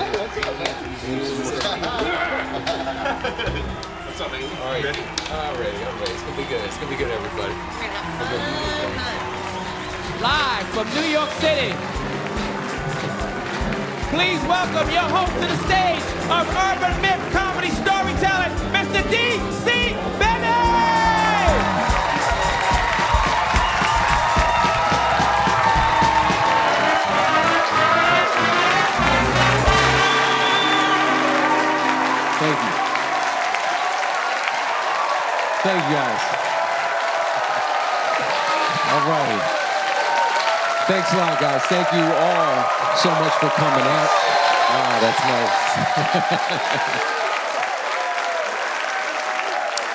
What's up, man? All right. Ready? I'm ready. It's gonna be good. It's gonna be good, everybody. Live from New York City. Please welcome your host to the stage of Urban Myth Comedy Storytelling, Mr. D.C. Bennett! Thank you. Thank you, guys. All right. Thanks a lot, guys. Thank you all so much for coming out. Ah, that's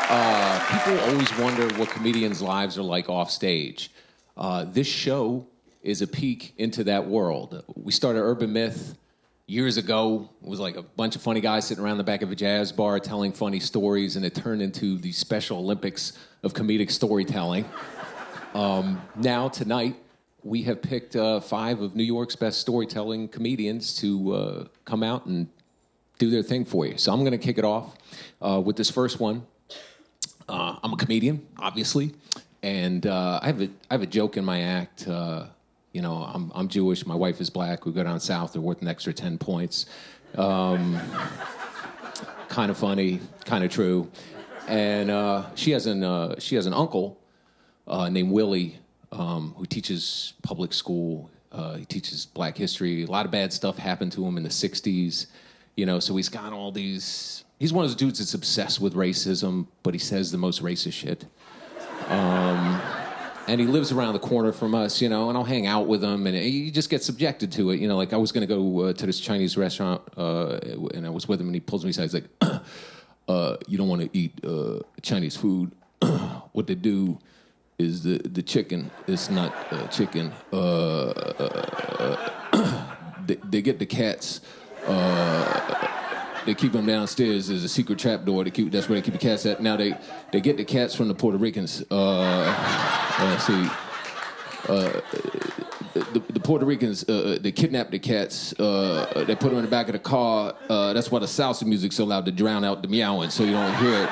nice. People always wonder what comedians' lives are like off stage. This show is a peek into that world. We started Urban Myth years ago. It was like a bunch of funny guys sitting around the back of a jazz bar telling funny stories, and it turned into the Special Olympics of comedic storytelling. Now, tonight, we have picked 5 of New York's best storytelling comedians to come out and do their thing for you. So I'm going to kick it off with this first one. I'm a comedian, obviously, and I have a joke in my act. You know, I'm Jewish, my wife is black, we go down south, they're worth an extra 10 points. Kind of funny, kind of true. And she has an uncle named Willie who teaches public school. He teaches black history. A lot of bad stuff happened to him in the 60s. You know, so he's got all these... He's one of those dudes that's obsessed with racism, but he says the most racist shit. And he lives around the corner from us, you know, and I'll hang out with him, and he just gets subjected to it. You know, like I was going to go to this Chinese restaurant, and I was with him, and he pulls me aside. He's like, you don't want to eat Chinese food. What they do is the chicken is not chicken. They get the cats. They keep them downstairs. There's a secret trap door. That's where they keep the cats at. Now they get the cats from the Puerto Ricans. The Puerto Ricans, they kidnap the cats. They put them in the back of the car. That's why the salsa music's so loud to drown out the meowing, so you don't hear it.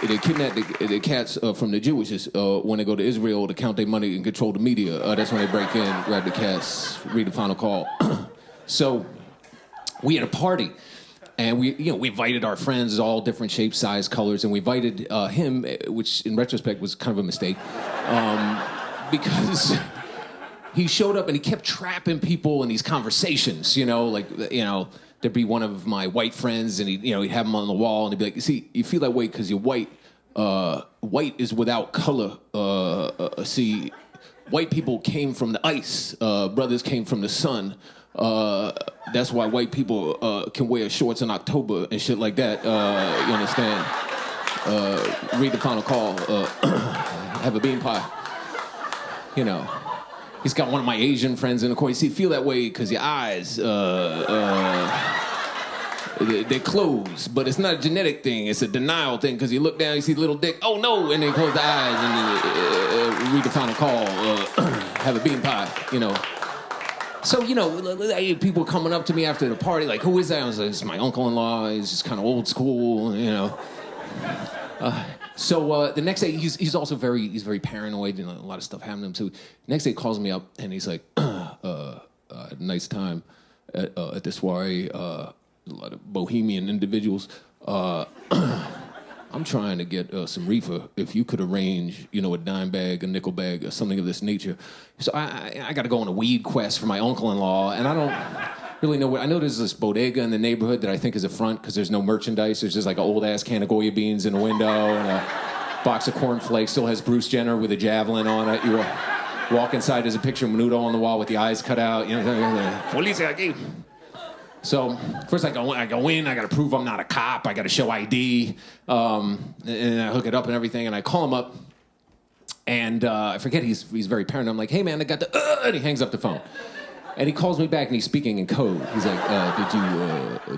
They kidnap the cats from the Jewish when they go to Israel to count their money and control the media. That's when they break in, grab the cats, read the final call. So we had a party, and we invited our friends, all different shapes, size, colors, and we invited him, which in retrospect was kind of a mistake, because he showed up and he kept trapping people in these conversations. You know, like there'd be one of my white friends, and he'd have him on the wall, and he'd be like, "See, you feel that way because you're white. White is without color. See, white people came from the ice. Brothers came from the sun." That's why white people can wear shorts in October and shit like that. You understand? Read the final call. Have a bean pie. You know. He's got one of my Asian friends in the corner. See, feel that way because your eyes, they're closed. But it's not a genetic thing. It's a denial thing because you look down, you see the little dick. Oh, no. And then close the eyes and then, read the final call. Have a bean pie, you know. So, people coming up to me after the party, like, who is that? I was like, it's my uncle-in-law. He's just kind of old school, you know. So the next day, he's also very paranoid, and a lot of stuff happened to him. So the next day, he calls me up, and he's like, nice time at this soiree, a lot of bohemian individuals. I'm trying to get some reefer. If you could arrange, a dime bag, a nickel bag, or something of this nature. So I got to go on a weed quest for my uncle-in-law, and I don't really know where. I know there's this bodega in the neighborhood that I think is a front because there's no merchandise. There's just like an old-ass can of Goya beans in the window and a box of cornflakes. Still has Bruce Jenner with a javelin on it. You walk inside, there's a picture of Menudo on the wall with the eyes cut out. Police aquí. So first I go in, I got to prove I'm not a cop, I got to show ID, and I hook it up and everything, and I call him up, and I forget he's very paranoid. I'm like, hey man, I got the, and he hangs up the phone. And he calls me back and he's speaking in code. He's like,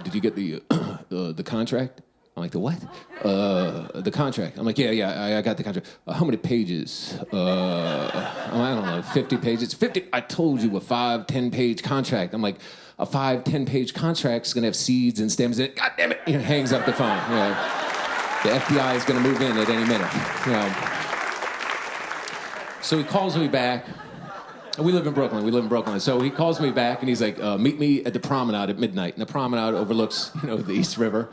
did you get the contract? I'm like, the what? The contract. I'm like, yeah, I got the contract. How many pages? I don't know, 50 pages. 50. I told you a 5-10-page contract. I'm like, a 5-10-page contract is gonna have seeds and stems in it. God damn it! He hangs up the phone. You know, the FBI is gonna move in at any minute. You know. So he calls me back. We live in Brooklyn. So he calls me back and he's like, meet me at the promenade at midnight. And the promenade overlooks, the East River.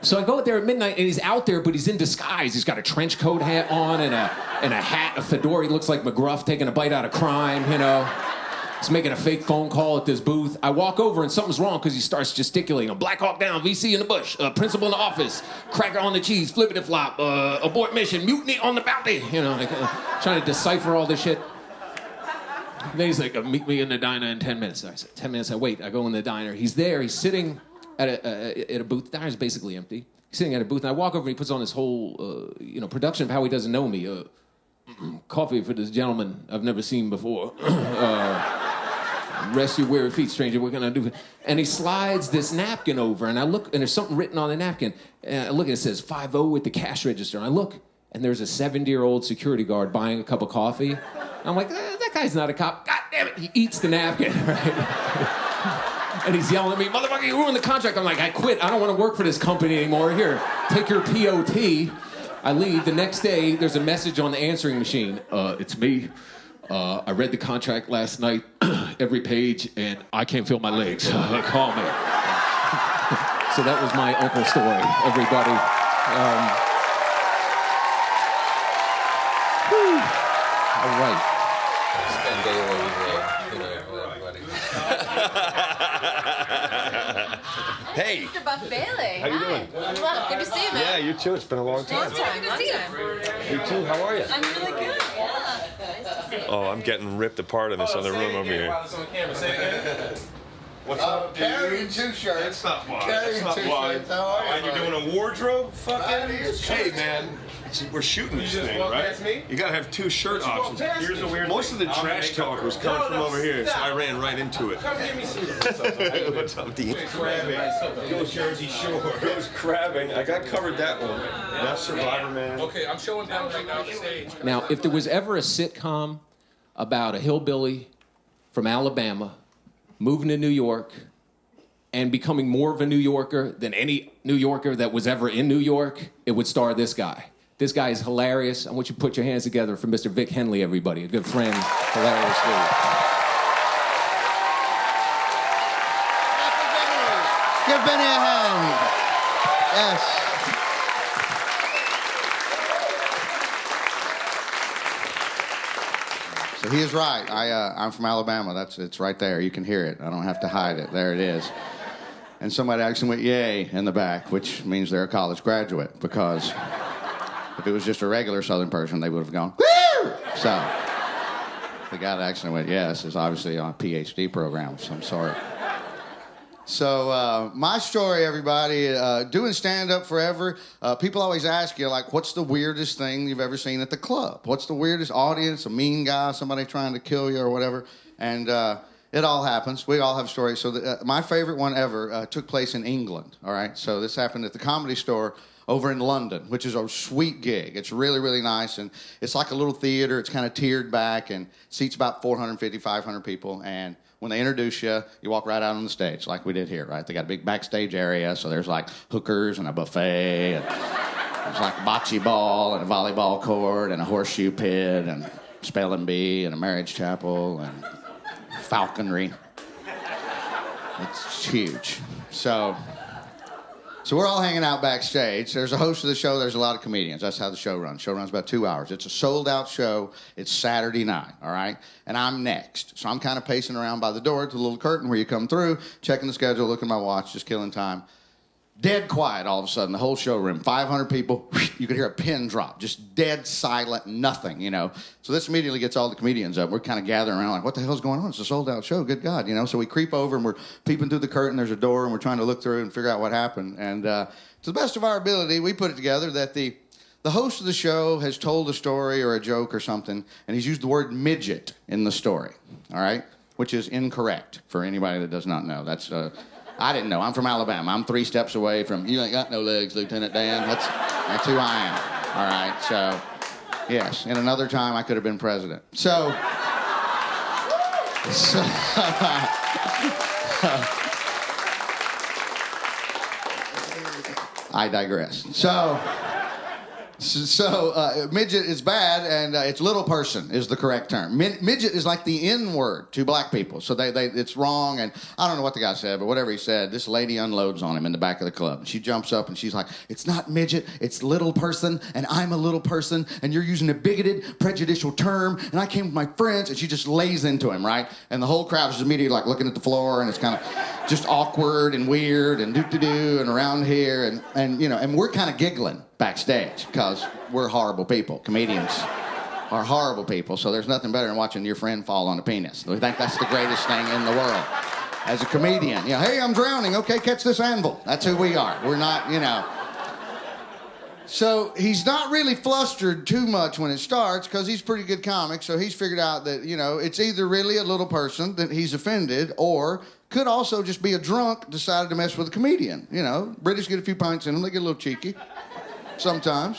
So I go out there at midnight and he's out there, but he's in disguise. He's got a trench coat hat on and a hat, a fedora. He looks like McGruff taking a bite out of crime, He's making a fake phone call at this booth. I walk over and something's wrong because he starts gesticulating. Black Hawk down, VC in the bush, principal in the office, cracker on the cheese, flippity flop, abort mission, mutiny on the bounty. Trying to decipher all this shit. Then he's like, meet me in the diner in 10 minutes. I said, 10 minutes, I wait. I go in the diner. He's there. He's sitting at a booth. The diner's basically empty. He's sitting at a booth, and I walk over and he puts on this whole, production of how he doesn't know me. Coffee for this gentleman I've never seen before. Rest your weary feet, stranger. What can I do? And he slides this napkin over, and I look, and there's something written on the napkin. And I look, and it says 5-0 at the cash register. And I look, and there's a 70-year-old security guard buying a cup of coffee. I'm like, that guy's not a cop. God damn it. He eats the napkin, right? And he's yelling at me, motherfucker, you ruined the contract. I'm like, I quit. I don't want to work for this company anymore. Here, take your POT. I leave. The next day, there's a message on the answering machine. It's me. I read the contract last night, every page, and I can't feel my legs. Call me. So that was my uncle story, everybody. All right. Spend daily, everybody. Hey. Mr. Buff Bailey. How you doing? I'm well. Good to see you, man. Yeah, you too. It's been a long time. Long time. Good to see you. You too. How are you? I'm really good. Yeah. Oh, I'm getting ripped apart in this other room over here. What's up, dude? Carrying two shirts. That's not why. Carrying That's two not why. shirts. How are you? And you're doing a wardrobe? Fucking. Hey, Hey, man. We're shooting this thing, walk right? past me? You gotta have two shirt options. Here's the weird Most of the trash talk was coming from over here, so I ran right into it. Come give me some. What's up, Dean? Crabbing. Go Jersey Shore. Goes crabbing. I got covered that one. That's Survivor, man. Okay, I'm showing them right now on the stage. Now, if there was ever a sitcom about a hillbilly from Alabama moving to New York and becoming more of a New Yorker than any New Yorker that was ever in New York, it would star this guy. This guy is hilarious. I want you to put your hands together for Mr. Vic Henley, everybody. A good friend, hilarious dude. Give Benny a hand. Yes. So he is right. I'm from Alabama. It's right there. You can hear it. I don't have to hide it. There it is. And somebody actually went yay in the back, which means they're a college graduate, because if it was just a regular Southern person, they would have gone, woo! So the guy that actually went yes is obviously on a PhD program of some sort. So my story, everybody, doing stand-up forever, people always ask you, like, what's the weirdest thing you've ever seen at the club? What's the weirdest audience, a mean guy, somebody trying to kill you or whatever? And it all happens. We all have stories. So my favorite one ever took place in England, all right? So this happened at the Comedy Store over in London, which is a sweet gig. It's really, really nice, and it's like a little theater. It's kind of tiered back and seats about 450, 500 people, and when they introduce you, you walk right out on the stage like we did here, right? They got a big backstage area, so there's like hookers and a buffet, and there's like a bocce ball and a volleyball court and a horseshoe pit and spelling bee and a marriage chapel and falconry. It's huge. So we're all hanging out backstage. There's a host of the show. There's a lot of comedians. That's how the show runs. The show runs about 2 hours. It's a sold-out show. It's Saturday night, all right? And I'm next. So I'm kind of pacing around by the door to the little curtain where you come through, checking the schedule, looking at my watch, just killing time. Dead quiet all of a sudden, the whole showroom. 500 people, you could hear a pin drop. Just dead silent, nothing, So this immediately gets all the comedians up. We're kind of gathering around like, what the hell's going on? It's a sold-out show, good God, So we creep over and we're peeping through the curtain. There's a door and we're trying to look through and figure out what happened. And to the best of our ability, we put it together that the host of the show has told a story or a joke or something, and he's used the word midget in the story, all right? Which is incorrect for anybody that does not know. That's I didn't know. I'm from Alabama. I'm 3 steps away from, you ain't got no legs, Lieutenant Dan. That's who I am. All right, so, yes. In another time, I could have been president. So I digress. So midget is bad, and it's little person is the correct term. Midget is like the N word to black people, so it's wrong. And I don't know what the guy said, but whatever he said, this lady unloads on him in the back of the club. And she jumps up and she's like, "It's not midget, it's little person, and I'm a little person, and you're using a bigoted, prejudicial term, and I came with my friends." And she just lays into him, right? And the whole crowd is immediately like looking at the floor, and it's kind of just awkward and weird and doo-doo-doo and around here, and we're kind of giggling backstage because we're horrible people. Comedians are horrible people, so there's nothing better than watching your friend fall on a penis. We think that's the greatest thing in the world. As a comedian, hey, I'm drowning. Okay, catch this anvil. That's who we are. We're not, So he's not really flustered too much when it starts because he's a pretty good comic, so he's figured out that, it's either really a little person that he's offended or could also just be a drunk decided to mess with a comedian. British get a few pints in them, they get a little cheeky. Sometimes,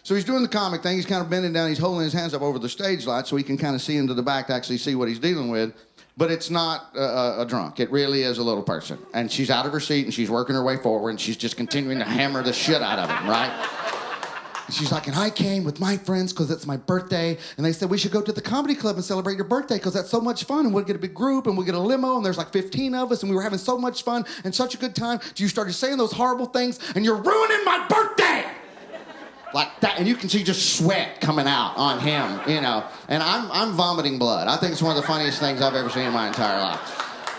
So he's doing the comic thing. He's kind of bending down. He's holding his hands up over the stage light so he can kind of see into the back to actually see what he's dealing with. But it's not a drunk. It really is a little person. And she's out of her seat, and she's working her way forward, and she's just continuing to hammer the shit out of him, right? And she's like, "And I came with my friends because it's my birthday, and they said we should go to the comedy club and celebrate your birthday because that's so much fun, and we'll get a big group, and we'll get a limo, and there's like 15 of us, and we were having so much fun and such a good time. You started saying those horrible things, and you're ruining my birthday!" Like that, and you can see just sweat coming out on him, And I'm vomiting blood. I think it's one of the funniest things I've ever seen in my entire life.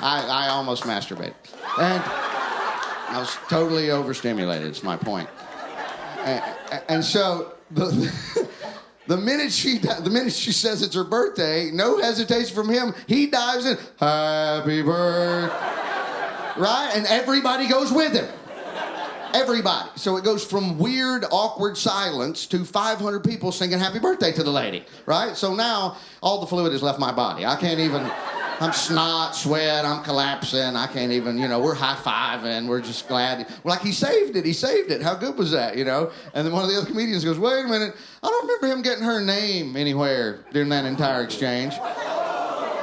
I almost masturbated, and I was totally overstimulated. It's my point. And so the minute she says it's her birthday, no hesitation from him. He dives in, "Happy birthday," right, and everybody goes with him. Everybody. So it goes from weird, awkward silence to 500 people singing happy birthday to the lady, right? So now all the fluid has left my body. I can't even, I'm snot, sweat, I'm collapsing. I can't even, we're high-fiving. We're just glad. We're like, he saved it. How good was that, And then one of the other comedians goes, "Wait a minute. I don't remember him getting her name anywhere during that entire exchange."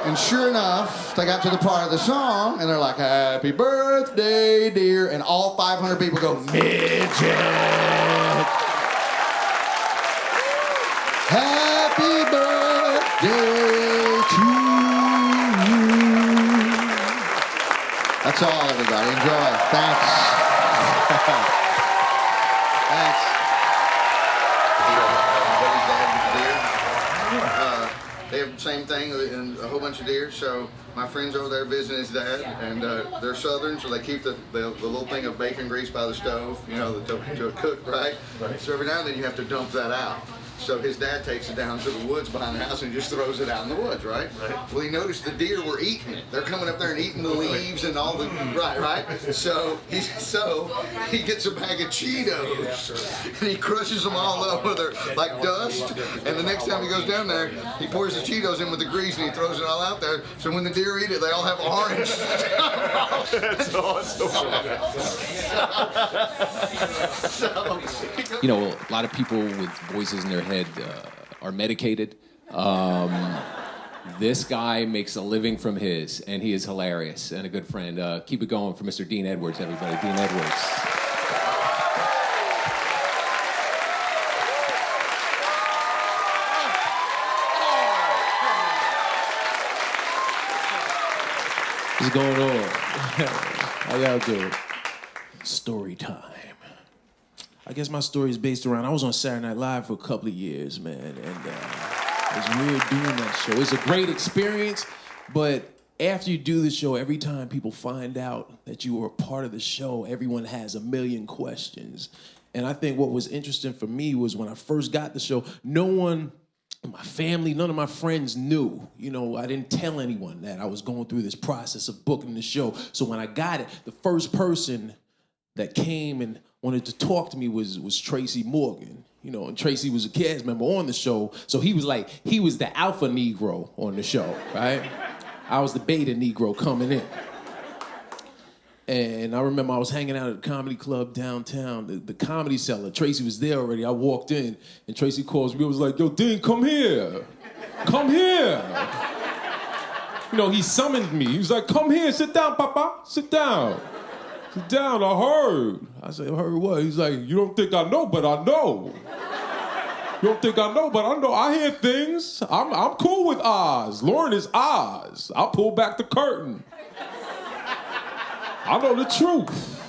And sure enough, they got to the part of the song, and they're like, "Happy birthday, dear." And all 500 people go, "Midget." Happy birthday to you. That's all, everybody. Enjoy. Thanks. Thanks. They have the same thing and a whole bunch of deer. So my friend's over there visiting his dad, and they're Southern, so they keep the little thing of bacon grease by the stove, to cook, right? So every now and then you have to dump that out. So his dad takes it down to the woods behind the house and just throws it out in the woods, right? Well, he noticed the deer were eating it. They're coming up there and eating the leaves and all the, right? So he gets a bag of Cheetos and he crushes them all up with like dust. And the next time he goes down there, he pours the Cheetos in with the grease and he throws it all out there. So when the deer eat it, they all have orange. That's awesome. A lot of people with voices in their head are medicated. This guy makes a living from his, and he is hilarious and a good friend. Keep it going for Mr. Dean Edwards, everybody. Dean Edwards. What's going on? How y'all doing? Story time. I guess my story is based around, I was on Saturday Night Live for a couple of years, man, and it was weird doing that show. It's a great experience, but after you do the show, every time people find out that you were a part of the show, everyone has a million questions. And I think what was interesting for me was when I first got the show, no one in my family, none of my friends knew. I didn't tell anyone that I was going through this process of booking the show. So when I got it, the first person that came and wanted to talk to me was Tracy Morgan. And Tracy was a cast member on the show, so he was the alpha Negro on the show, right? I was the beta Negro coming in. And I remember I was hanging out at a comedy club downtown, the Comedy Cellar. Tracy was there already. I walked in, and Tracy calls me. I was like, yo, Dean, come here. Come here. You know, he summoned me. He was like, come here, sit down, Papa, sit down. Sit down, I heard. I said, heard what? He's like, you don't think I know, but I know. You don't think I know, but I know. I hear things. I'm cool with Oz. Lauren is Oz. I'll pull back the curtain. I know the truth.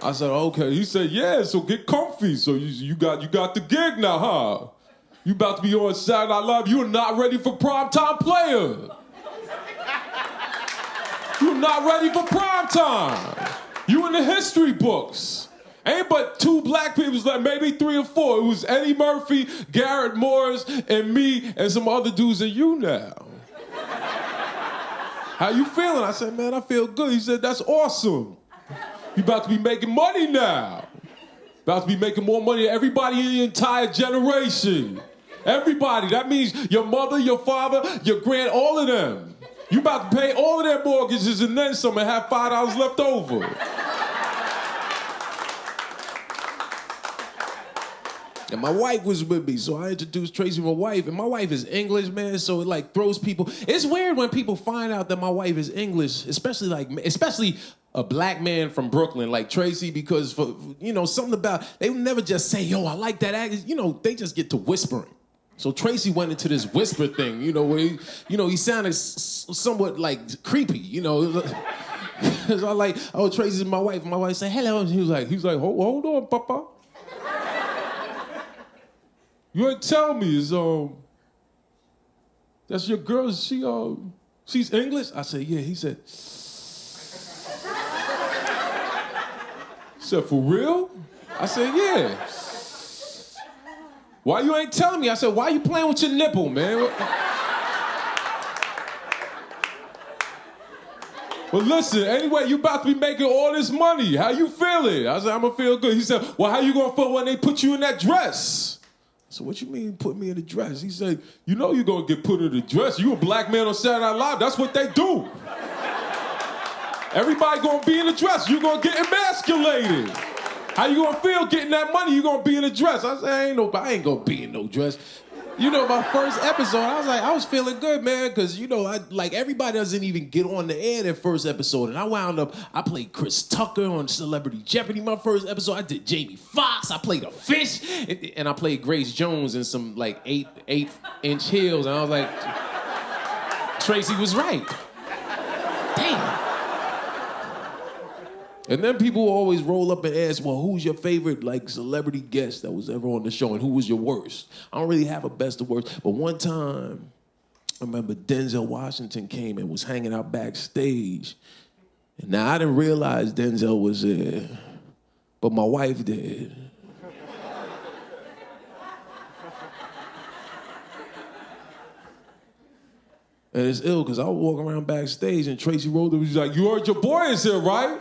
I said, okay. He said, yeah, so get comfy. So you got the gig now, huh? You about to be on Saturday Night Live. You're not ready for primetime player. You're not ready for primetime. You in the history books. Ain't but 2 black people, like maybe 3 or 4. It was Eddie Murphy, Garrett Morris, and me, and some other dudes, and you now. How you feeling? I said, man, I feel good. He said, that's awesome. You about to be making money now. About to be making more money than everybody in your entire generation. Everybody. That means your mother, your father, your grand, all of them. You about to pay all of their mortgages and then some and have $5 left over. And my wife was with me, so I introduced Tracy to my wife. And my wife is English, man, so it like throws people. It's weird when people find out that my wife is English, especially a black man from Brooklyn like Tracy, because for something about, they would never just say, yo, I like that act. They just get to whispering. So Tracy went into this whisper thing, where he sounded somewhat like creepy, So I like, oh, Tracy's my wife. And my wife said, hello. And he was like, hold on, Papa. You ain't tell me, that's your girl, she's English? I said, yeah. He said, for real? I said, yeah. Why you ain't telling me? I said, why you playing with your nipple, man? Well, listen, anyway, you about to be making all this money. How you feeling? I said, I'm gonna feel good. He said, well, how you gonna feel when they put you in that dress? So what you mean put me in a dress? He said, you're gonna get put in a dress. You a black man on Saturday Night Live. That's what they do. Everybody gonna be in a dress. You gonna get emasculated. How you gonna feel getting that money? You gonna be in a dress. I said, I ain't gonna be in no dress. My first episode, I was feeling good, man, because, everybody doesn't even get on the air that first episode. And I played Chris Tucker on Celebrity Jeopardy my first episode. I did Jamie Foxx. I played a fish. And I played Grace Jones in some, 8-inch heels. And I was like, Tracy was right. Damn. And then people always roll up and ask, well, who's your favorite, celebrity guest that was ever on the show, and who was your worst? I don't really have a best or worst, but one time, I remember Denzel Washington came and was hanging out backstage. And now, I didn't realize Denzel was there, but my wife did. And it's ill, because I was walking around backstage, and Tracy rolled up, he was like, you heard your boy is here, right?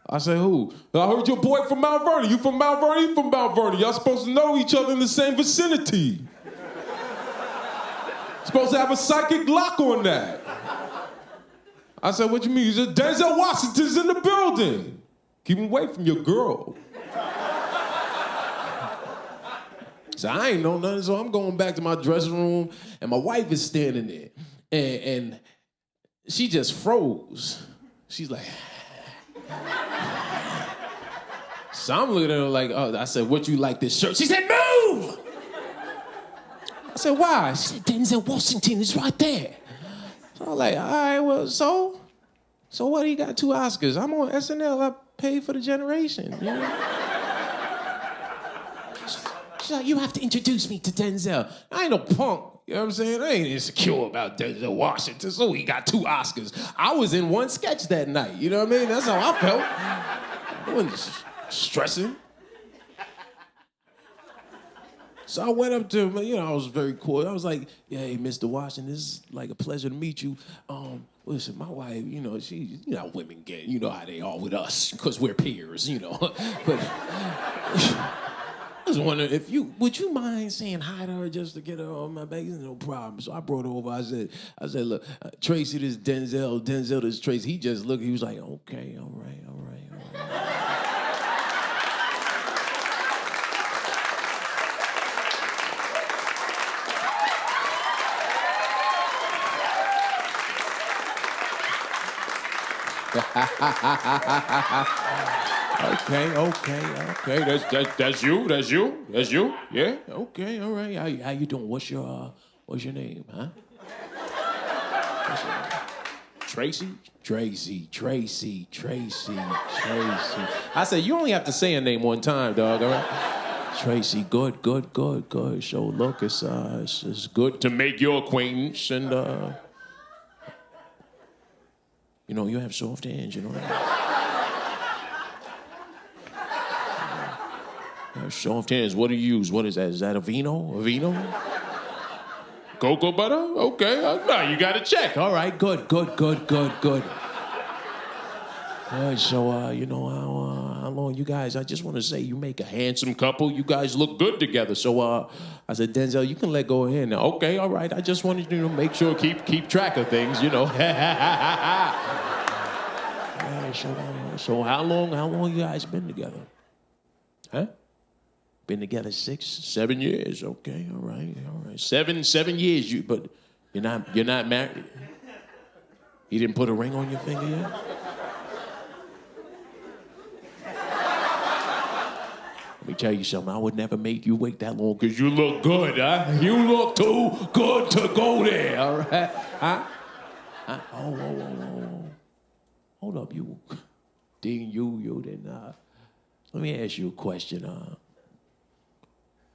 I said, who? I heard your boy from Mount Vernon. You from Mount Vernon? He from Mount Vernon. Y'all supposed to know each other in the same vicinity. Supposed to have a psychic lock on that. I said, what you mean? He said, Denzel Washington's in the building. Keep him away from your girl. So I ain't know nothing, so I'm going back to my dressing room, and my wife is standing there, and she just froze. She's like... So I'm looking at her like, oh, I said, what you like this shirt? She said, move! I said, why? She said, Denzel Washington is right there. So I'm like, all right, well, so what, he got 2 Oscars. I'm on SNL, I paid for the generation, She's like, you have to introduce me to Denzel. I ain't no punk. You know what I'm saying? I ain't insecure about Denzel Washington, so he got 2 Oscars. I was in one sketch that night, you know what I mean? That's how I felt. I wasn't stressing. So I went up to him, I was very cool. I was like, yeah, hey, Mr. Washington, this is like a pleasure to meet you. Listen, my wife, she, women get, how they are with us, because we're peers, But was wondering if would you mind saying hi to her just to get her on my back? No problem. So I brought her over. I said, look, Tracy, this is Denzel. Denzel, this is Tracy. He just looked. He was like, okay, all right. Okay. That's you. Yeah. Okay. All right. How you doing? What's your name? Huh? Tracy. I said you only have to say a name one time, dog. All right. Tracy. Good. So look, it's good to make your acquaintance, and you have soft hands, Soft hands. What do you use? What is that? Is that Aveeno? Cocoa butter? Okay. Now you got to check. All right. Good. Good. So, how long you guys? I just want to say you make a handsome couple. You guys look good together. So, I said, Denzel, you can let go of here now. Okay. All right. I just wanted you to make sure keep track of things. So how long you guys been together? Huh? Been together 6-7 years. Okay, all right. 7 years. But you're not married. He didn't put a ring on your finger yet? Let me tell you something. I would never make you wait that long because you look good, huh? You look too good to go there, all right? Huh? Oh. Hold up, you. Dean, you didn't. Let me ask you a question.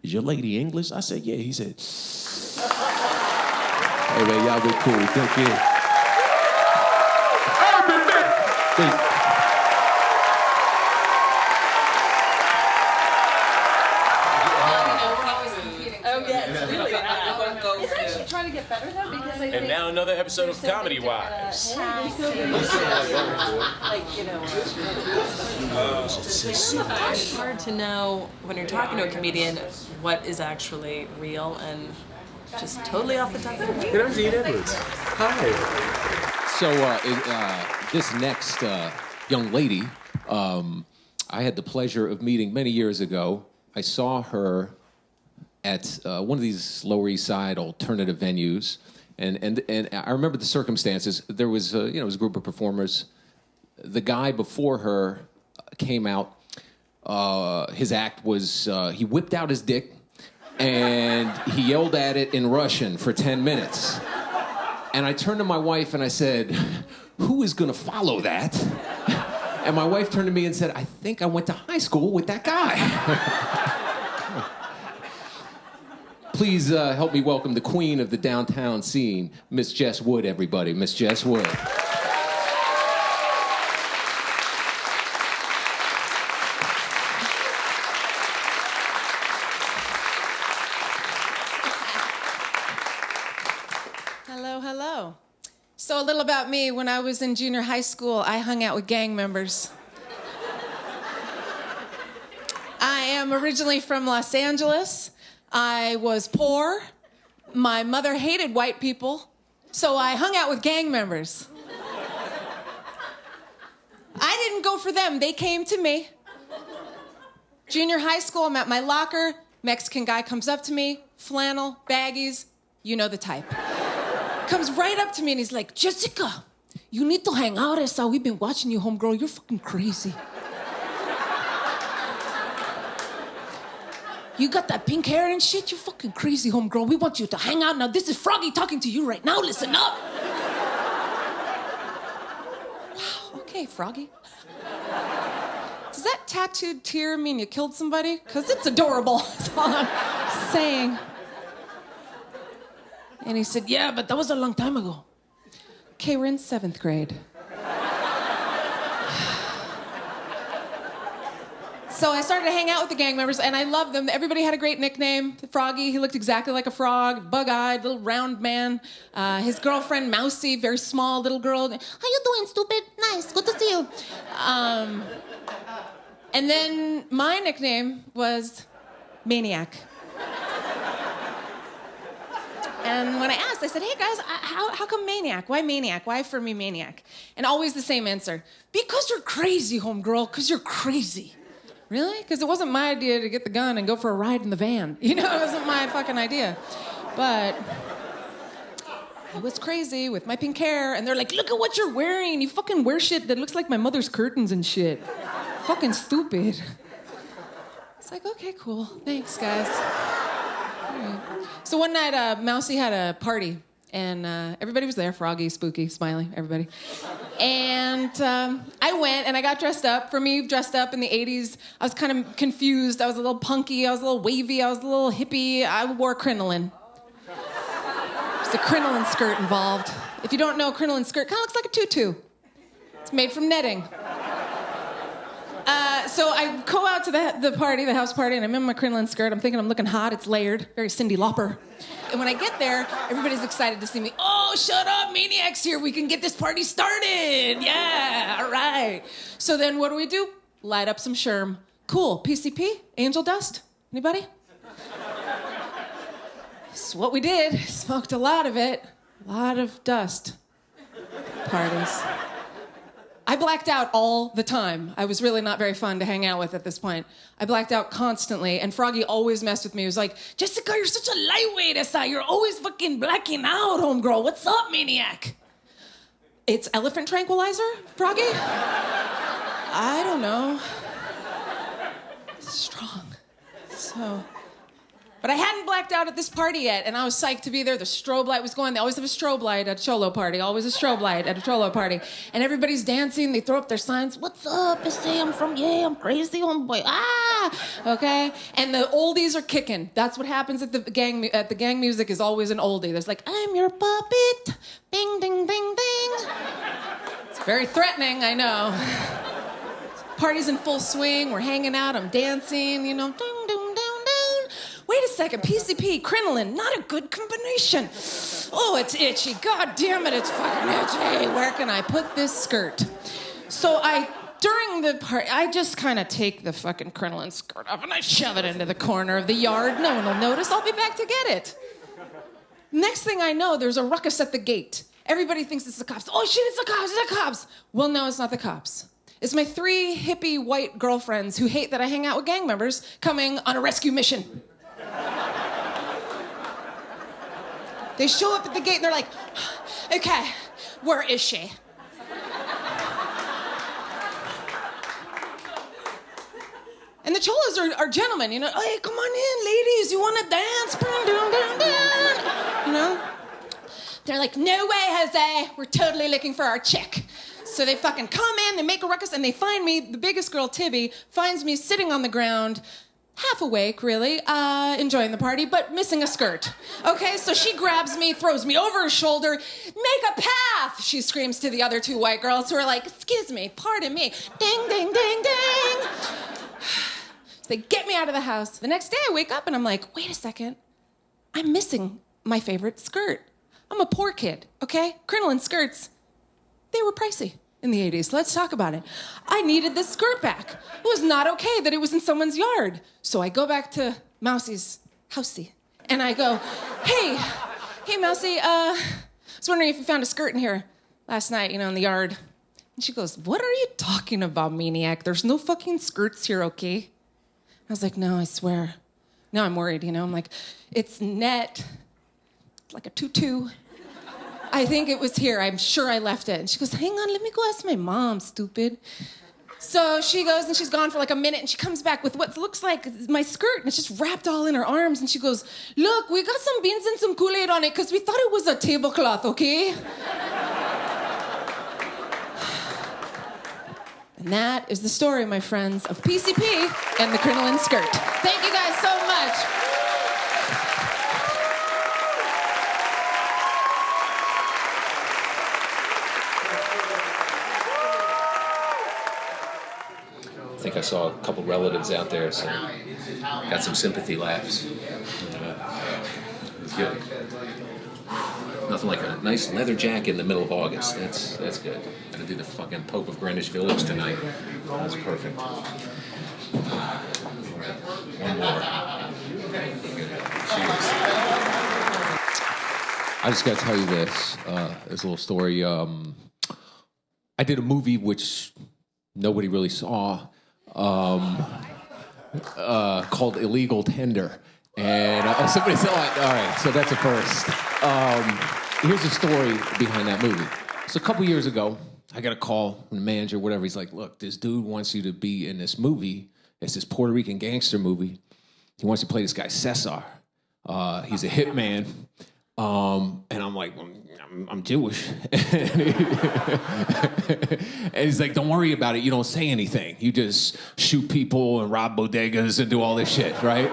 Is your lady English? I said, yeah. He said, hey, man, y'all be cool. Take care. Trying to get better though, because I think now another episode of Comedy Wives. It's hard to know when you're talking to a comedian what is actually real and just totally off the top of your head. And I'm Dean Edwards. Hi. So this next young lady, I had the pleasure of meeting many years ago. I saw her at one of these Lower East Side alternative venues, and I remember the circumstances. There was it was a group of performers. The guy before her came out. His act was he whipped out his dick, and he yelled at it in Russian for 10 minutes. And I turned to my wife and I said, "Who is going to follow that?" And my wife turned to me and said, "I think I went to high school with that guy." Please help me welcome the queen of the downtown scene, Miss Jess Wood, everybody. Miss Jess Wood. Hello. So a little about me. When I was in junior high school, I hung out with gang members. I am originally from Los Angeles. I was poor. My mother hated white people, so I hung out with gang members. I didn't go for them. They came to me. Junior high school, I'm at my locker. Mexican guy comes up to me, flannel, baggies, you know the type. Comes right up to me and he's like, "Jessica, you need to hang out, Esa. We've been watching you, homegirl. You're fucking crazy. You got that pink hair and shit? You're fucking crazy, homegirl. We want you to hang out. Now, this is Froggy talking to you right now. Listen up." Wow, okay, Froggy. Does that tattooed tear mean you killed somebody? Because it's adorable. That's all I'm saying. And he said, "Yeah, but that was a long time ago." Okay, we're in 7th grade. So I started to hang out with the gang members, and I loved them. Everybody had a great nickname. Froggy, he looked exactly like a frog, bug-eyed, little round man. His girlfriend, Mousy, very small little girl. "How you doing, stupid? Nice, good to see you." And then my nickname was Maniac. And when I asked, I said, hey guys, how come Maniac? Why Maniac? Why for me Maniac? And always the same answer. Because you're crazy, homegirl, because you're crazy. Really? Because it wasn't my idea to get the gun and go for a ride in the van. You know, it wasn't my fucking idea. But I was crazy with my pink hair, and they're like, look at what you're wearing. You fucking wear shit that looks like my mother's curtains and shit. Fucking stupid. It's like, okay, cool. Thanks, guys. Right. So one night, Mousy had a party, and everybody was there, Froggy, Spooky, Smiley, everybody. And I went, and I got dressed up. For me, dressed up in the 80s, I was kind of confused. I was a little punky, I was a little wavy, I was a little hippie. I wore crinoline. There's a crinoline skirt involved. If you don't know, crinoline skirt kind of looks like a tutu. It's made from netting. So I go out to the party, the house party, and I'm in my crinoline skirt. I'm thinking I'm looking hot. It's layered, very Cyndi Lauper. And when I get there, everybody's excited to see me. Oh, shut up, Maniac's here. We can get this party started. Yeah, all right. So then what do? Light up some sherm. Cool. PCP? Angel dust? Anybody? That's what we did. Smoked a lot of it. A lot of dust. Parties. I blacked out all the time. I was really not very fun to hang out with at this point. I blacked out constantly, and Froggy always messed with me. He was like, Jessica, you're such a lightweight, Essa. You're always fucking blacking out, homegirl. What's up, Maniac? It's elephant tranquilizer, Froggy? I don't know. It's strong. So... But I hadn't blacked out at this party yet, and I was psyched to be there. The strobe light was going. They always have a strobe light at a cholo party. Always a strobe light at a cholo party. And everybody's dancing. They throw up their signs. What's up? I say I'm I'm crazy homeboy. Ah! Okay? And the oldies are kicking. That's what happens at the gang music is always an oldie. There's like, I'm your puppet. Bing, ding, ding, ding. It's very threatening, I know. Party's in full swing. We're hanging out. I'm dancing, you know. Ding, ding, ding. Wait a second, PCP, crinoline, not a good combination. Oh, it's itchy. God damn it, it's fucking itchy. Where can I put this skirt? So during the party, I just kind of take the fucking crinoline skirt off and I shove it into the corner of the yard. No one will notice. I'll be back to get it. Next thing I know, there's a ruckus at the gate. Everybody thinks it's the cops. Oh shit, it's the cops, it's the cops. Well, no, it's not the cops. It's my 3 hippie white girlfriends who hate that I hang out with gang members coming on a rescue mission. They show up at the gate and they're like, okay, where is she? And the cholas are gentlemen, you know. Hey, come on in, ladies, you want to dance? You know? They're like, no way, Jose, we're totally looking for our chick. So they fucking come in, they make a ruckus, and they find me, the biggest girl, Tibby, finds me sitting on the ground, half awake, really, enjoying the party, but missing a skirt. Okay, so she grabs me, throws me over her shoulder. Make a path, she screams to the other 2 white girls who are like, excuse me, pardon me. Ding, ding, ding, ding. So they get me out of the house. The next day I wake up and I'm like, wait a second. I'm missing my favorite skirt. I'm a poor kid, okay? Crinoline skirts, they were pricey in the 80s. Let's talk about it. I needed this skirt back. It was not okay that it was in someone's yard. So I go back to Mousy's housey, and I go, hey, Mousy, I was wondering if you found a skirt in here last night, you know, in the yard. And she goes, what are you talking about, Maniac? There's no fucking skirts here, okay? I was like, no, I swear. Now I'm worried, you know? I'm like, it's net, it's like a tutu. I think it was here. I'm sure I left it. And she goes, hang on, let me go ask my mom, stupid. So she goes and she's gone for like a minute and she comes back with what looks like my skirt and it's just wrapped all in her arms. And she goes, look, we got some beans and some Kool-Aid on it because we thought it was a tablecloth, okay? And that is the story, my friends, of PCP and the crinoline skirt. Thank you guys so much. I think I saw a couple relatives out there, so got some sympathy laughs. It was good. Nothing like a nice leather jacket in the middle of August. That's good. Gonna do the fucking Pope of Greenwich Village tonight. That's perfect. All right. One more. Cheers. I just got to tell you this. This little story. I did a movie which nobody really saw called Illegal Tender. And somebody saw it. All right, so that's a first. Here's the story behind that movie. So a couple years ago, I got a call from the manager, whatever. He's like, look, this dude wants you to be in this movie. It's this Puerto Rican gangster movie. He wants you to play this guy, Cesar. He's a hitman. And I'm like, I'm Jewish. And he's like, don't worry about it. You don't say anything. You just shoot people and rob bodegas and do all this shit, right?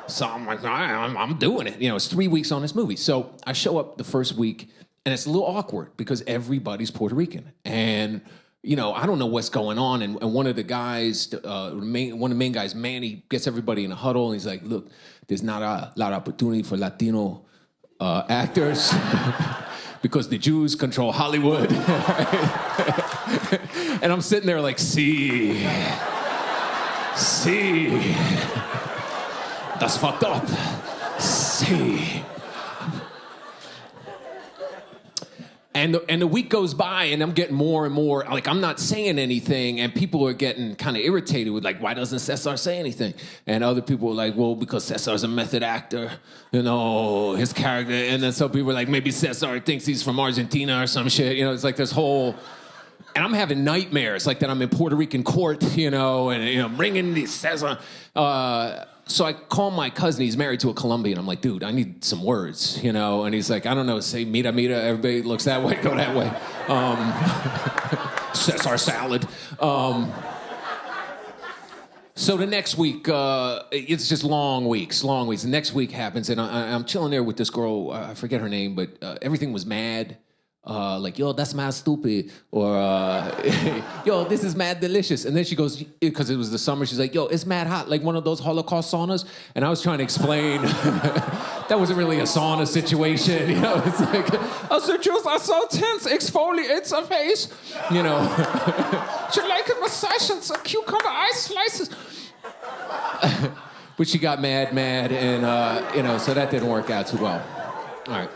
So I'm like, I'm doing it. It's 3 weeks on this movie. So I show up the first week, and it's a little awkward because everybody's Puerto Rican. And, I don't know what's going on. And one of the guys, one of the main guys, Manny, gets everybody in a huddle, and he's like, look, there's not a lot of opportunity for Latino actors because the Jews control Hollywood. And I'm sitting there like, see, that's fucked up. See. And the week goes by, and I'm getting more and more, like, I'm not saying anything, and people are getting kind of irritated with, like, why doesn't Cesar say anything? And other people are like, well, because Cesar's a method actor, his character. And then some people are like, maybe Cesar thinks he's from Argentina or some shit. It's like this whole... And I'm having nightmares, like that I'm in Puerto Rican court, and bringing these Cesar... So I call my cousin, he's married to a Colombian. I'm like, dude, I need some words, And he's like, I don't know, say mira, mira, everybody looks that way, go that way. Cesar salad. So the next week, it's just long weeks. The next week happens, and I'm chilling there with this girl, I forget her name, but everything was mad. Like, yo, that's mad stupid, or yo, this is mad delicious. And then she goes, because it was the summer, she's like, yo, it's mad hot, like one of those Holocaust saunas. And I was trying to explain that wasn't really a sauna situation, It's like, oh, Sir Jules, I so tense, exfoliates her face, She like it massage and some cucumber ice slices. But she got mad, and so that didn't work out too well. All right.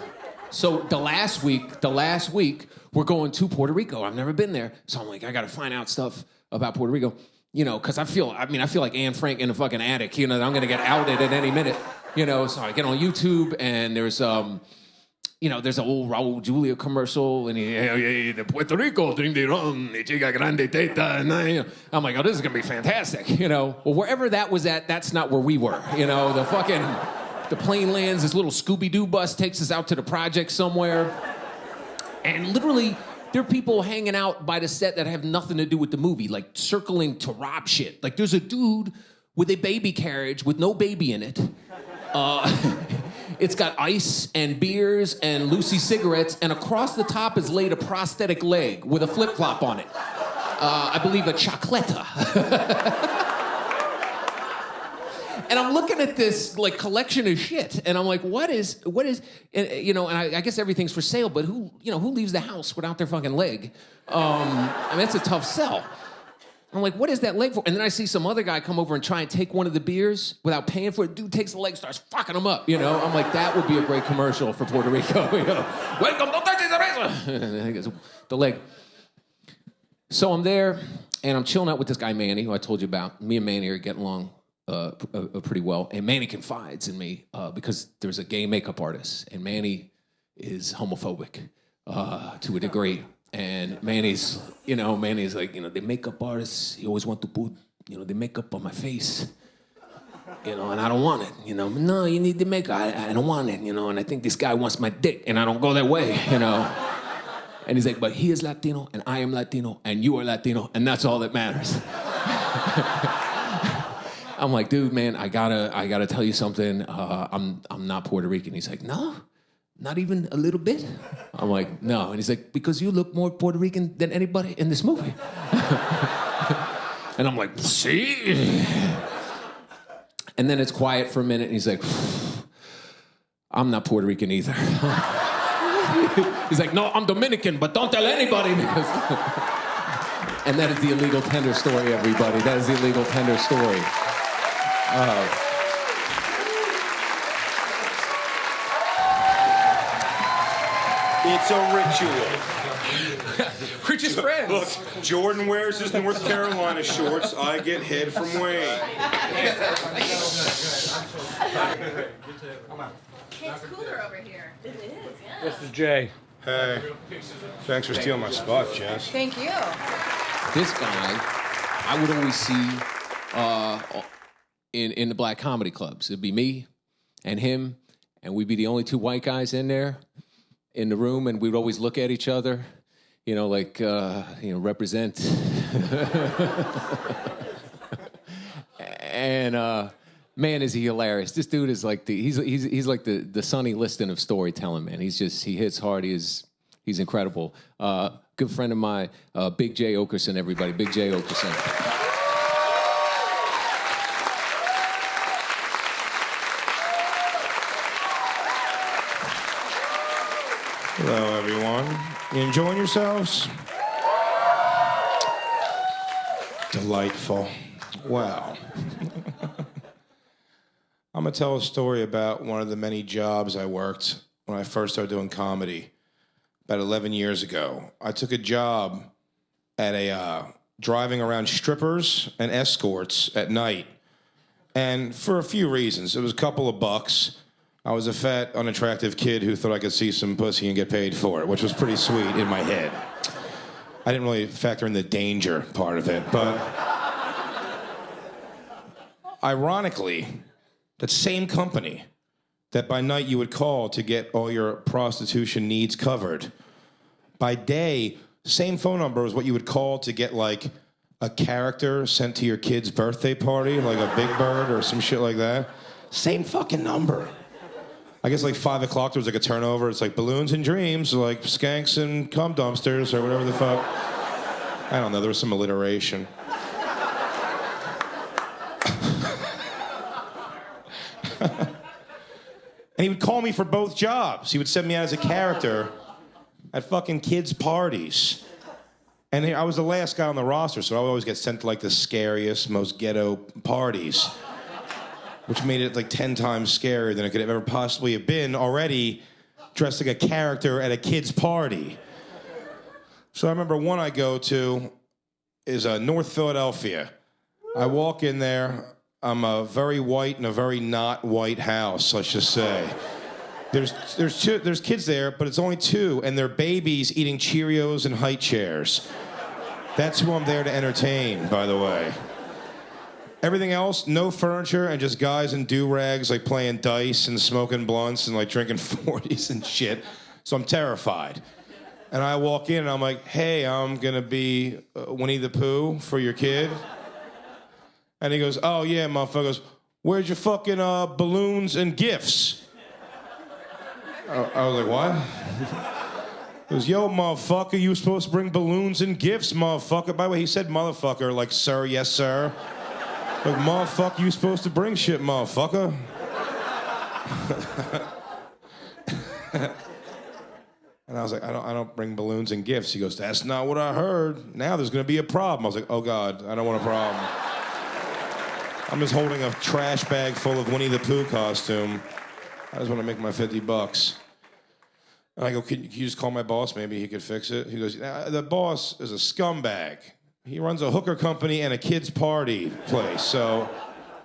So the last week, we're going to Puerto Rico. I've never been there. So I'm like, I got to find out stuff about Puerto Rico, because I feel like Anne Frank in a fucking attic, that I'm going to get outed at any minute, So I get on YouTube, and there's, there's an old Raul Julia commercial, and the Puerto Rico, drink the rum, the chica grande teta, and I'm like, oh, this is going to be fantastic, Well, wherever that was at, that's not where we were, The plane lands, this little Scooby-Doo bus takes us out to the project somewhere. And literally, there are people hanging out by the set that have nothing to do with the movie, like circling to rob shit. Like, there's a dude with a baby carriage with no baby in it. It's got ice and beers and Lucy cigarettes, and across the top is laid a prosthetic leg with a flip-flop on it. I believe a chocleta. And I'm looking at this, like, collection of shit, and I'm like, what is, and I guess everything's for sale, but who leaves the house without their fucking leg? That's a tough sell. I'm like, what is that leg for? And then I see some other guy come over and try and take one of the beers without paying for it. Dude takes the leg, starts fucking him up, I'm like, that would be a great commercial for Puerto Rico, Welcome, don't touch the leg. So I'm there, and I'm chilling out with this guy, Manny, who I told you about. Me and Manny are getting along pretty well, and Manny confides in me because there's a gay makeup artist, and Manny is homophobic to a degree. And Manny's like, the makeup artist, he always want to put, the makeup on my face, and I don't want it, No, you need the makeup. I don't want it, and I think this guy wants my dick, and I don't go that way, And he's like, but he is Latino, and I am Latino, and you are Latino, and that's all that matters. I'm like, dude, man, I gotta tell you something. I'm not Puerto Rican. He's like, no, not even a little bit. I'm like, no. And he's like, because you look more Puerto Rican than anybody in this movie. And I'm like, see? And then it's quiet for a minute, and he's like, I'm not Puerto Rican either. He's like, no, I'm Dominican, but don't tell anybody because... And that is the illegal tender story, everybody. That is the illegal tender story. It's a ritual. Rich's friends. Look, Jordan wears his North Carolina shorts. I get head from Wayne. It's cooler over here. It is, yeah. This is Jay. Hey. Thanks for stealing my spot, Jess. Thank you. This guy, I would always see in the black comedy clubs. It'd be me and him, and we'd be the only two white guys in there in the room, and we'd always look at each other, you know, like, represent. And man, is he hilarious. This dude is like he's like the Sonny Liston of storytelling, man. He hits hard. He's incredible. Good friend of mine, Big Jay Oakerson, everybody. Big Jay Oakerson. Hello, everyone. You enjoying yourselves? Delightful. Wow. I'm going to tell a story about one of the many jobs I worked when I first started doing comedy about 11 years ago. I took a job at a driving around strippers and escorts at night. And for a few reasons. It was a couple of bucks. I was a fat, unattractive kid who thought I could see some pussy and get paid for it, which was pretty sweet in my head. I didn't really factor in the danger part of it, but ironically, that same company that by night you would call to get all your prostitution needs covered, by day, same phone number is what you would call to get, like, a character sent to your kid's birthday party, like a Big Bird or some shit like that. Same fucking number. I guess like 5 o'clock there was like a turnover. It's like balloons and dreams, like skanks and cum dumpsters or whatever the fuck. I don't know. There was some alliteration. And he would call me for both jobs. He would send me out as a character at fucking kids' parties. And I was the last guy on the roster, so I would always get sent to like the scariest, most ghetto parties, which made it like 10 times scarier than it could have ever possibly have been already dressed like a character at a kid's party. So I remember one I go to is North Philadelphia. I walk in there. I'm a very white in a very not white house, let's just say. There's kids there, but it's only two, and they're babies eating Cheerios in high chairs. That's who I'm there to entertain, by the way. Everything else, no furniture, and just guys in do-rags, like playing dice and smoking blunts and like drinking 40s and shit. So I'm terrified. And I walk in and I'm like, hey, I'm gonna be Winnie the Pooh for your kid. And he goes, oh yeah, motherfucker. Goes, where's your fucking balloons and gifts? I was like, what? He goes, yo, motherfucker, you were supposed to bring balloons and gifts, motherfucker. By the way, he said motherfucker, like, sir, yes, sir. Like, motherfucker, you supposed to bring shit, motherfucker. And I was like, I don't bring balloons and gifts. He goes, that's not what I heard. Now there's gonna be a problem. I was like, oh God, I don't want a problem. I'm just holding a trash bag full of Winnie the Pooh costume. I just want to make my $50. And I go, can you just call my boss? Maybe he could fix it. He goes, the boss is a scumbag. He runs a hooker company and a kids' party place, so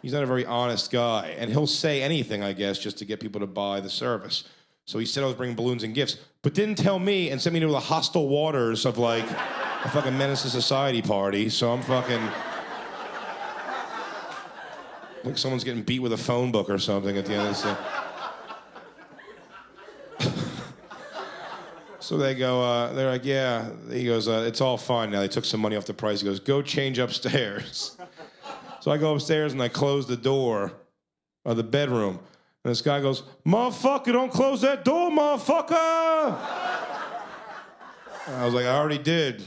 he's not a very honest guy. And he'll say anything, I guess, just to get people to buy the service. So he said I was bringing balloons and gifts, but didn't tell me and sent me to the hostile waters of, like, a fucking Menace to Society party. So I'm fucking... like someone's getting beat with a phone book or something at the end of this thing. So they go, they're like, yeah. He goes, it's all fine now. They took some money off the price. He goes, go change upstairs. So I go upstairs and I close the door of the bedroom. And this guy goes, motherfucker, don't close that door, motherfucker! And I was like, I already did.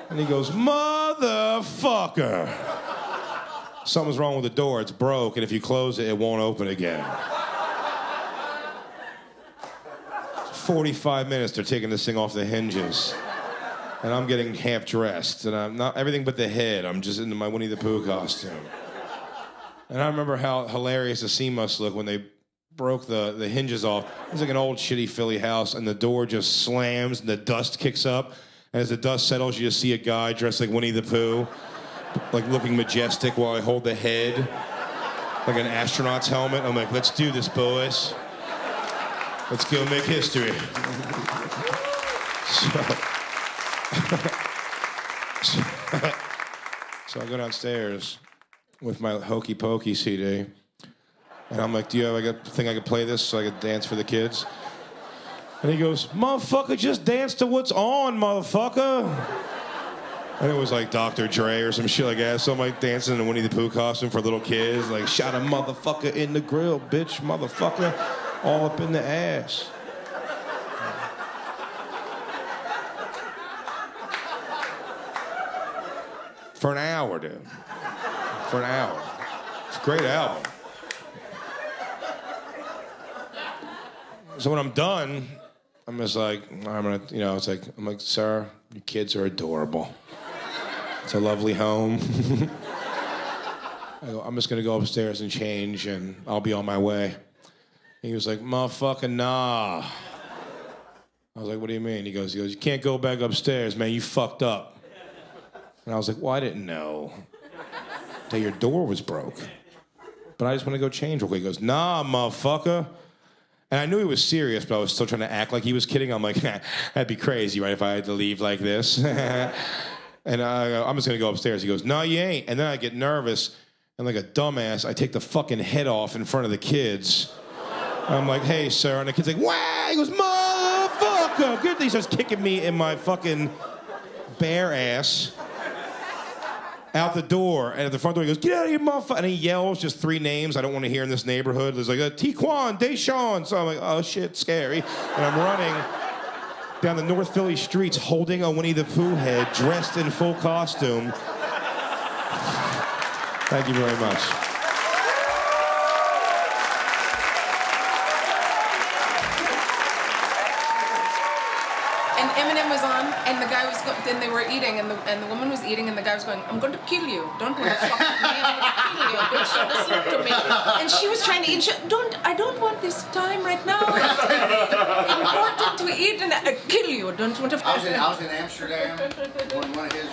And he goes, motherfucker! Something's wrong with the door. It's broke, and if you close it, it won't open again. 45 minutes, they're taking this thing off the hinges. And I'm getting half dressed, and I'm not everything but the head. I'm just into my Winnie the Pooh costume. And I remember how hilarious the scene must look when they broke the hinges off. It's like an old shitty Philly house, and the door just slams, and the dust kicks up. And as the dust settles, you just see a guy dressed like Winnie the Pooh, like looking majestic while I hold the head, like an astronaut's helmet. I'm like, let's do this, boys. Let's go make history. So I go downstairs with my Hokey Pokey CD, and I'm like, do you have like a thing I could play this so I could dance for the kids? And he goes, motherfucker, just dance to what's on, motherfucker. And it was like Dr. Dre or some shit like that. So I'm like dancing in a Winnie the Pooh costume for little kids, like shot a motherfucker in the grill, bitch, motherfucker, all up in the ass. For an hour, dude. For an hour. It's a great album. So when I'm done, I'm just like, I'm gonna, I'm like, sir, your kids are adorable. It's a lovely home. I go, I'm just gonna go upstairs and change, and I'll be on my way. And he was like, motherfucker, nah. I was like, what do you mean? He goes, you can't go back upstairs, man. You fucked up. And I was like, well, I didn't know that your door was broke. But I just want to go change real quick. He goes, nah, motherfucker. And I knew he was serious, but I was still trying to act like he was kidding. I'm like, that'd be crazy, right, if I had to leave like this. And I go, I'm just going to go upstairs. He goes, no, you ain't. And then I get nervous, and like a dumbass, I take the fucking head off in front of the kids. I'm like, hey, sir. And the kid's like, wow. He goes, motherfucker. Good thing he starts kicking me in my fucking bare ass. Out the door, and at the front door he goes, get out of here, motherfucker. And he yells just 3 names I don't want to hear in this neighborhood. There's like, Tiquan, Deshaun. So I'm like, oh shit, scary. And I'm running down the North Philly streets holding a Winnie the Pooh head, dressed in full costume. Thank you very much. And Eminem was on, and the guy was then they were eating, and the woman was eating, and the guy was going, I'm going to kill you. Don't want to fuck with me. I'm going to kill you. Bitch, listen to me. And she was trying to eat. I don't want this time right now. It's important to eat, and kill you. Don't want to. I was in Amsterdam when one of his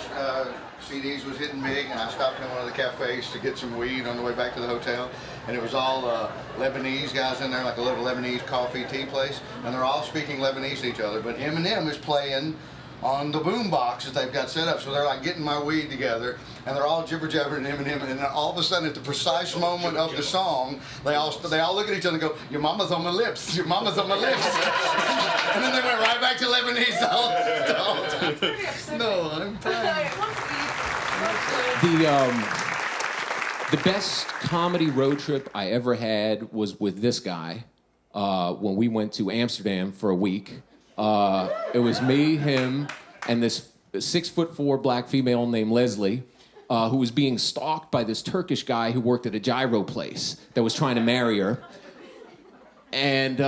CDs was hitting big, and I stopped in one of the cafes to get some weed on the way back to the hotel, and it was all Lebanese guys in there, like a little Lebanese coffee tea place, and they're all speaking Lebanese to each other, but Eminem is playing on the boom box that they've got set up, so they're like getting my weed together, and they're all jibber jabbering Eminem, and then all of a sudden at the precise moment of the song, they all look at each other and go, your mama's on my lips, your mama's on my lips. And then they went right back to Lebanese the whole time. No, I'm tired. The best comedy road trip I ever had was with this guy when we went to Amsterdam for a week. It was me, him, and this 6'4" black female named Leslie, who was being stalked by this Turkish guy who worked at a gyro place that was trying to marry her. And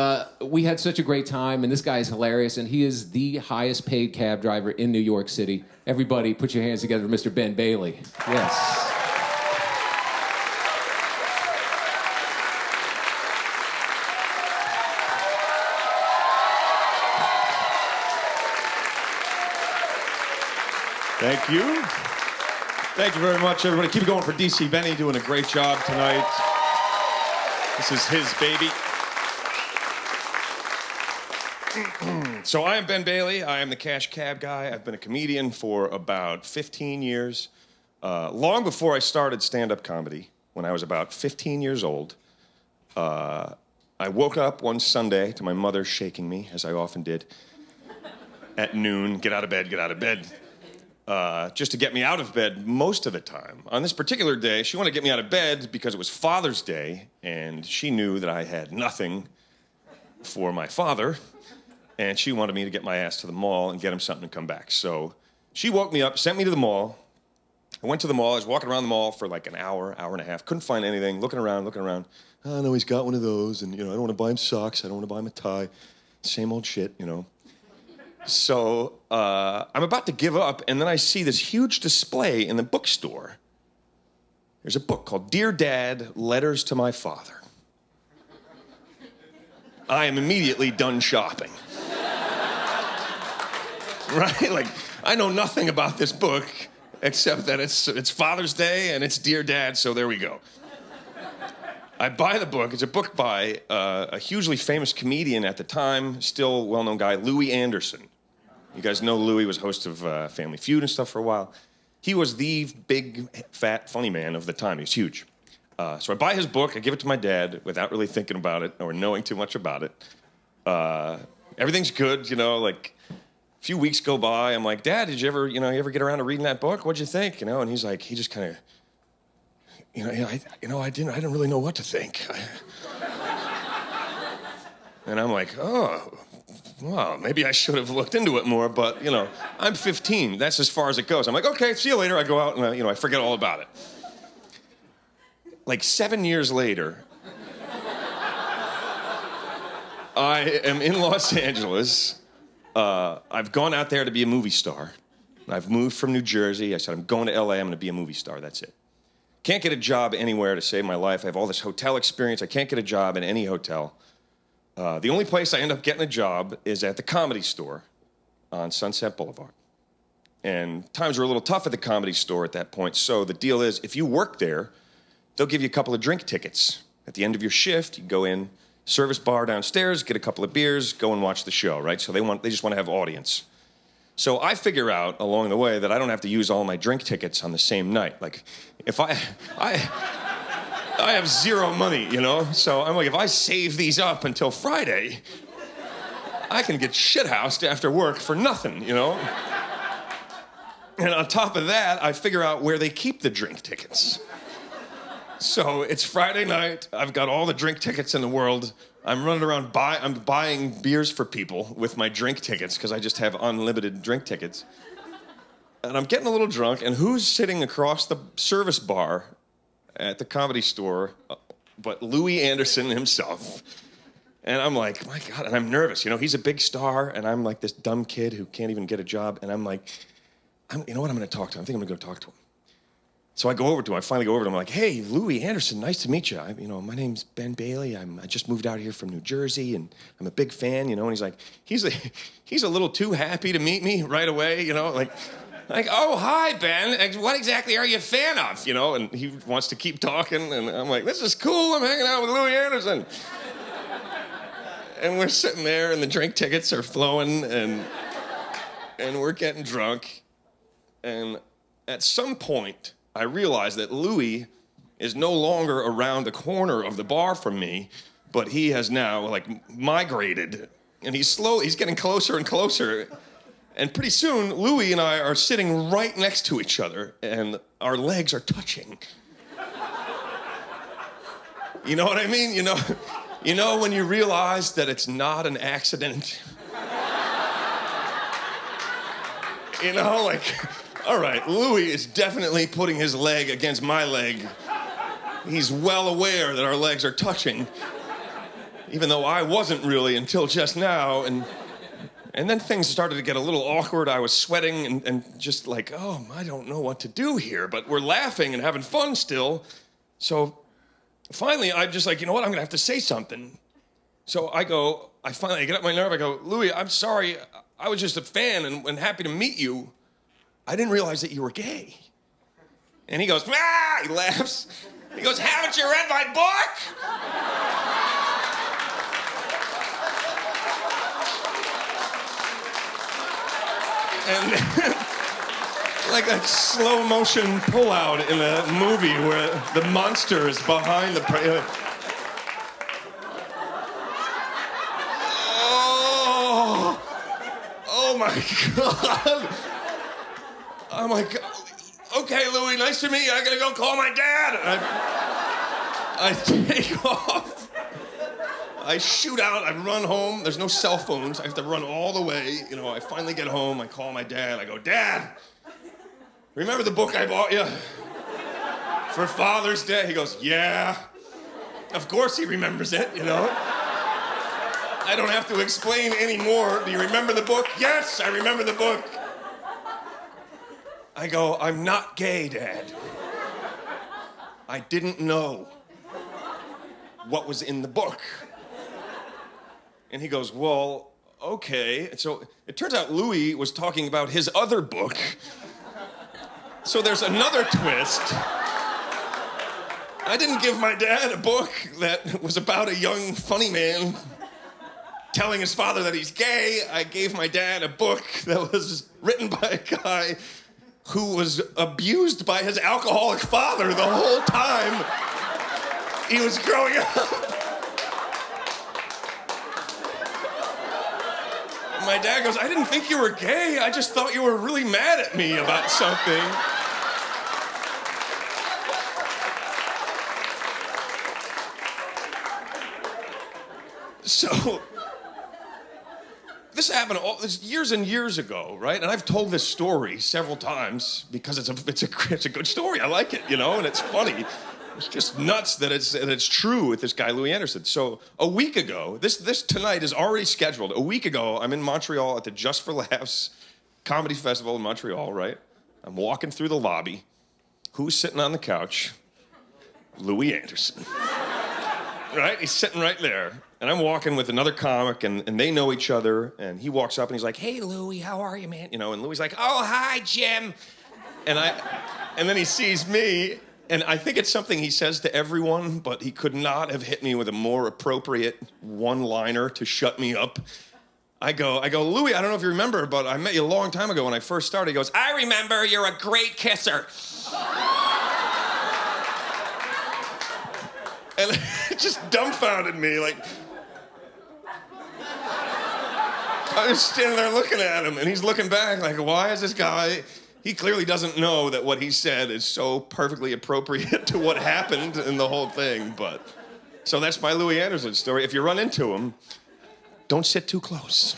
we had such a great time, and this guy is hilarious, and he is the highest paid cab driver in New York City. Everybody put your hands together for Mr. Ben Bailey. Yes. Thank you. Thank you very much, everybody. Keep it going for DC Benny, doing a great job tonight. This is his baby. So I am Ben Bailey. I am the Cash Cab Guy. I've been a comedian for about 15 years. Long before I started stand-up comedy, when I was about 15 years old, I woke up one Sunday to my mother shaking me, as I often did, at noon, get out of bed, just to get me out of bed most of the time. On this particular day, she wanted to get me out of bed because it was Father's Day, and she knew that I had nothing for my father, and she wanted me to get my ass to the mall and get him something and come back. So she woke me up, sent me to the mall. I went to the mall. I was walking around the mall for like an hour, hour and a half. Couldn't find anything. Looking around. Oh, no, he's got one of those, and, I don't want to buy him socks. I don't want to buy him a tie. Same old shit, So I'm about to give up, and then I see this huge display in the bookstore. there's a book called Dear Dad, Letters to My Father. I am immediately done shopping. Right? Like, I know nothing about this book except that it's Father's Day and it's Dear Dad, so there we go. I buy the book. It's a book by a hugely famous comedian at the time, still well-known guy, Louis Anderson. You guys know Louis was host of Family Feud and stuff for a while. He was the big, fat, funny man of the time. He was huge. So I buy his book. I give it to my dad without really thinking about it or knowing too much about it. Everything's good, you know, like a few weeks go by. I'm like, Dad, did you ever get around to reading that book? What'd you think? You know, and he's like, he just kind of, I didn't really know what to think. And I'm like, oh, well, maybe I should have looked into it more, but, I'm 15. That's as far as it goes. I'm like, okay, see you later. I go out and, I forget all about it. Like 7 years later, I am in Los Angeles. I've gone out there to be a movie star. I've moved from New Jersey. I said, I'm going to LA. I'm going to be a movie star. That's it. Can't get a job anywhere to save my life. I have all this hotel experience. I can't get a job in any hotel. The only place I end up getting a job is at the Comedy Store on Sunset Boulevard. And times were a little tough at the Comedy Store at that point. So the deal is, if you work there, they'll give you a couple of drink tickets. At the end of your shift, you go in, service bar downstairs, get a couple of beers, go and watch the show, right? So they just want to have audience. So I figure out along the way that I don't have to use all my drink tickets on the same night. Like, if I have zero money, So I'm like, if I save these up until Friday, I can get shithoused after work for nothing, And on top of that, I figure out where they keep the drink tickets. So it's Friday night. I've got all the drink tickets in the world. I'm running around I'm buying beers for people with my drink tickets because I just have unlimited drink tickets. And I'm getting a little drunk, and who's sitting across the service bar at the Comedy Store but Louis Anderson himself? And I'm like, my God, and I'm nervous. He's a big star, and I'm like this dumb kid who can't even get a job. And I'm like, you know what, I'm going to talk to him. I think I'm going to go talk to him. So I go over to him. I finally go over to him. I'm like, hey, Louis Anderson, nice to meet you. My name's Ben Bailey. I just moved out here from New Jersey, and I'm a big fan, And he's like, he's a little too happy to meet me right away, Like, oh, hi, Ben. What exactly are you a fan of, And he wants to keep talking, and I'm like, this is cool. I'm hanging out with Louis Anderson. And we're sitting there, and the drink tickets are flowing, and we're getting drunk. And at some point, I realized that Louis is no longer around the corner of the bar from me, but he has now, migrated. And he's getting closer and closer. And pretty soon, Louis and I are sitting right next to each other, and our legs are touching. You know what I mean? You know when you realize that it's not an accident? All right, Louis is definitely putting his leg against my leg. He's well aware that our legs are touching, even though I wasn't really until just now. And then things started to get a little awkward. I was sweating and just like, oh, I don't know what to do here, but we're laughing and having fun still. So finally, I'm just like, you know what? I'm going to have to say something. So I get up my nerve. I go, Louis, I'm sorry. I was just a fan and happy to meet you. I didn't realize that you were gay. And he goes, ah! He laughs. He goes, haven't you read my book? And like a slow motion pullout in a movie where the monster is behind the Oh my God. I'm like, okay, Louis, nice to meet you. I gotta go call my dad. I take off. I shoot out. I run home. There's no cell phones. I have to run all the way. I finally get home. I call my dad. I go, Dad, remember the book I bought you for Father's Day? He goes, yeah. Of course he remembers it, I don't have to explain anymore. Do you remember the book? Yes, I remember the book. I go, I'm not gay, Dad. I didn't know what was in the book. And he goes, well, okay. And so it turns out Louis was talking about his other book. So there's another twist. I didn't give my dad a book that was about a young, funny man telling his father that he's gay. I gave my dad a book that was written by a guy who was abused by his alcoholic father the whole time he was growing up. My dad goes, I didn't think you were gay. I just thought you were really mad at me about something. So, this happened this years and years ago, right? And I've told this story several times because it's a good story. I like it, you know, and it's funny. It's just nuts that it's true with this guy, Louis Anderson. So a week ago, this tonight is already scheduled. A week ago, I'm in Montreal at the Just for Laughs Comedy Festival in Montreal, right? I'm walking through the lobby. Who's sitting on the couch? Louis Anderson. Right? He's sitting right there. And I'm walking with another comic, and they know each other. And he walks up and he's like, hey, Louis, how are you, man? You know, and Louis' like, oh, hi, Jim. And then he sees me, and I think it's something he says to everyone, but he could not have hit me with a more appropriate one-liner to shut me up. I go, Louis, I don't know if you remember, but I met you a long time ago when I first started. He goes, I remember, you're a great kisser. And it just dumbfounded me, like, I was standing there looking at him, and he's looking back like, why is this guy... He clearly doesn't know that what he said is so perfectly appropriate to what happened in the whole thing, but... So that's my Louis Anderson story. If you run into him, don't sit too close.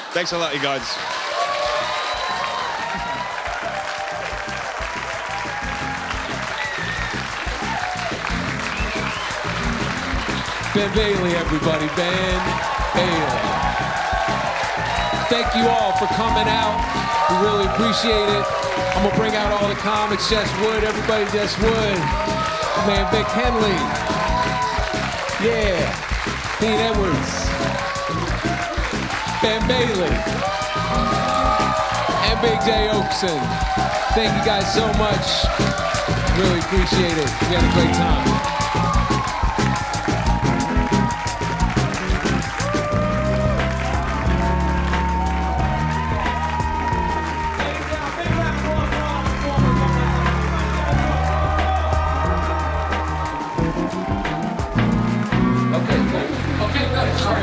Thanks a lot, you guys. Ben Bailey, everybody. Ben Bailey. Thank you all for coming out. We really appreciate it. I'm gonna bring out all the comics. Jess Wood, everybody. Jess Wood. My man Vic Henley. Yeah. Dean Edwards. Ben Bailey. And Big Jay Oakerson. Thank you guys so much. Really appreciate it. We had a great time.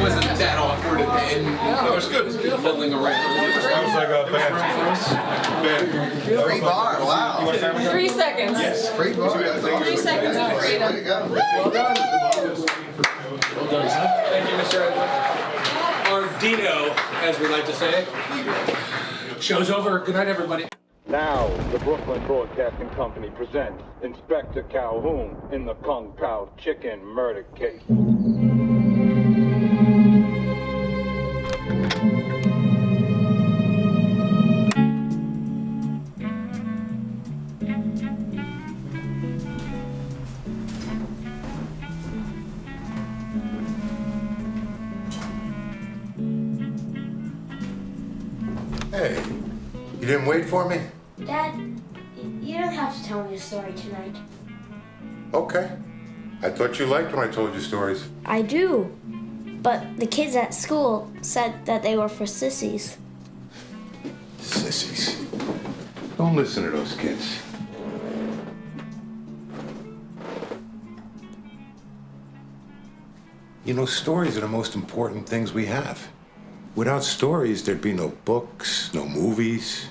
Wasn't that awkward at the end? No, it was good. Fiddling around. That was like a band. Free bar, wow. 3 seconds. Yes. Free bar. 3 seconds of freedom. Way to go. Well done. Thank you, Mr. Edward. Or Dino, as we like to say. Show's over. Good night, everybody. Now, the Brooklyn Broadcasting Company presents Inspector Calhoun in the Kung Pao Chicken murder case. Hey, you didn't wait for me? Dad, you don't have to tell me a story tonight. Okay. I thought you liked when I told you stories. I do, but the kids at school said that they were for sissies. Sissies. Don't listen to those kids. You know, stories are the most important things we have. Without stories, there'd be no books, no movies,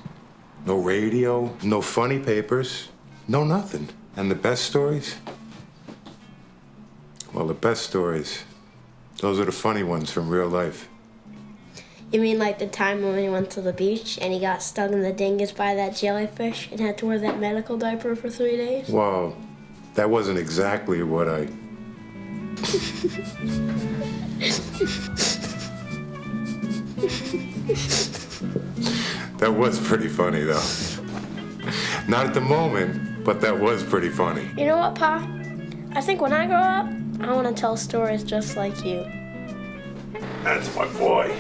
no radio, no funny papers, no nothing. And the best stories? Well, the best stories, those are the funny ones from real life. You mean like the time when we went to the beach and he got stung in the dingus by that jellyfish and had to wear that medical diaper for 3 days? Well, that wasn't exactly what I... That was pretty funny, though. Not at the moment, but that was pretty funny. You know what, Pa? I think when I grow up, I want to tell stories just like you. That's my boy.